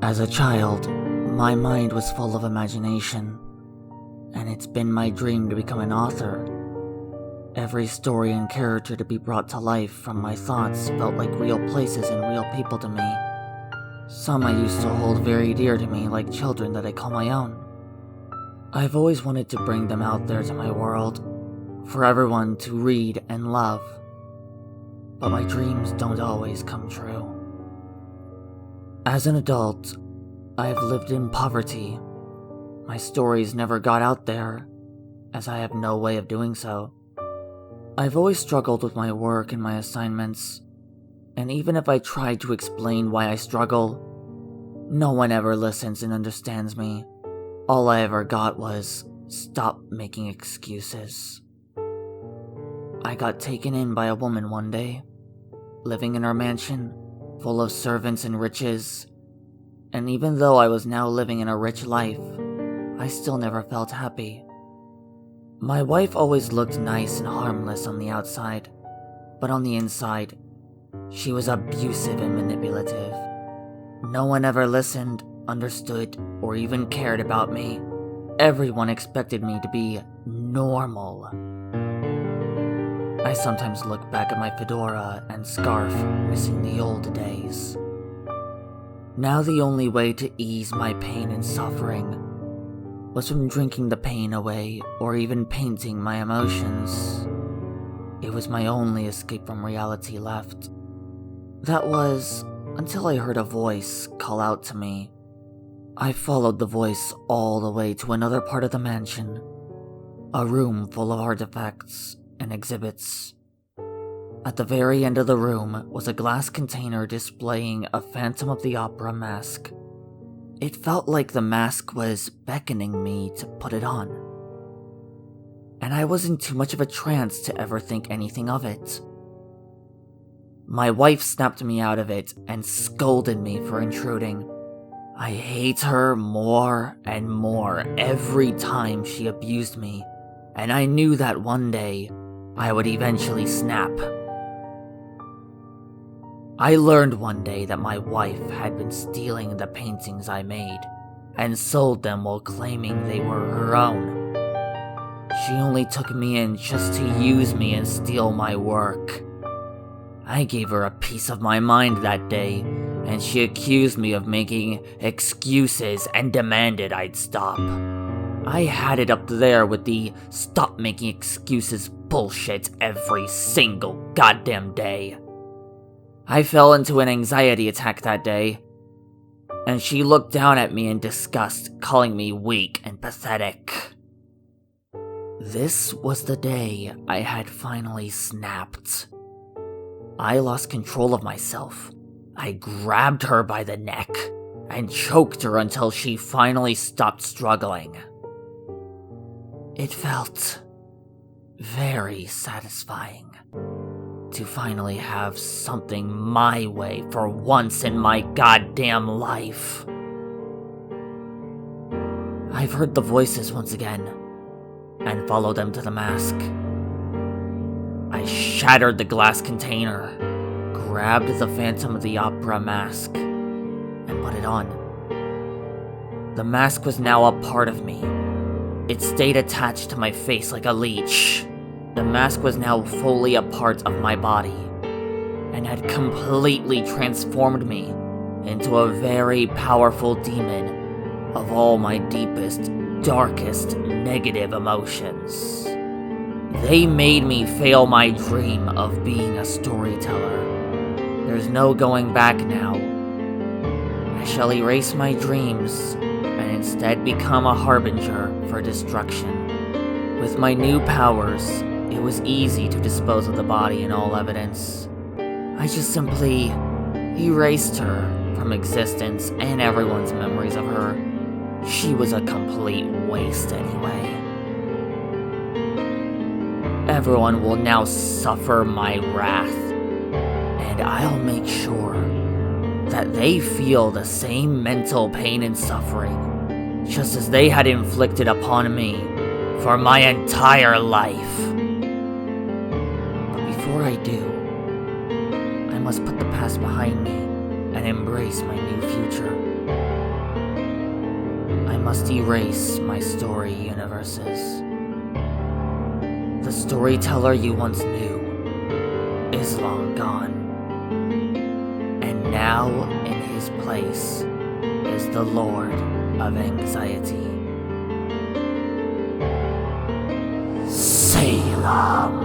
As a child, my mind was full of imagination, and it's been my dream to become an author. Every story and character to be brought to life from my thoughts felt like real places and real people to me. Some I used to hold very dear to me, like children that I call my own. I've always wanted to bring them out there to my world, for everyone to read and love. But my dreams don't always come true. As an adult, I have lived in poverty. My stories never got out there, as I have no way of doing so. I've always struggled with my work and my assignments, and even if I tried to explain why I struggle, no one ever listens and understands me. All I ever got was, "Stop making excuses." I got taken in by a woman one day, living in her mansion, full of servants and riches, and even though I was now living in a rich life, I still never felt happy. My wife always looked nice and harmless on the outside, but on the inside, she was abusive and manipulative. No one ever listened, understood, or even cared about me. Everyone expected me to be normal. I sometimes look back at my fedora and scarf, missing the old days. Now the only way to ease my pain and suffering was from drinking the pain away or even painting my emotions. It was my only escape from reality left. That was until I heard a voice call out to me. I followed the voice all the way to another part of the mansion, a room full of artifacts and exhibits. At the very end of the room was a glass container displaying a Phantom of the Opera mask. It felt like the mask was beckoning me to put it on. And I was in too much of a trance to ever think anything of it. My wife snapped me out of it and scolded me for intruding. I hate her more and more every time she abused me, and I knew that one day I would eventually snap. I learned one day that my wife had been stealing the paintings I made and sold them while claiming they were her own. She only took me in just to use me and steal my work. I gave her a piece of my mind that day, and she accused me of making excuses and demanded I'd stop. I had it up there with the stop making excuses bullshit every single goddamn day. I fell into an anxiety attack that day, and she looked down at me in disgust, calling me weak and pathetic. This was the day I had finally snapped. I lost control of myself. I grabbed her by the neck and choked her until she finally stopped struggling. It felt very satisfying to finally have something my way for once in my goddamn life. I've heard the voices once again and followed them to the mask. I shattered the glass container, grabbed the Phantom of the Opera mask, and put it on. The mask was now a part of me. It stayed attached to my face like a leech. The mask was now fully a part of my body, and had completely transformed me into a very powerful demon of all my deepest, darkest, negative emotions. They made me fail my dream of being a storyteller. There's no going back now. I shall erase my dreams and instead become a harbinger for destruction. With my new powers, it was easy to dispose of the body and all evidence. I just simply erased her from existence and everyone's memories of her. She was a complete waste anyway. Everyone will now suffer my wrath, and I'll make sure that they feel the same mental pain and suffering, just as they had inflicted upon me for my entire life. But before I do, I must put the past behind me and embrace my new future. I must erase my story universes. The storyteller you once knew is long gone, and now in his place is the Lord of Anxiety. Salum.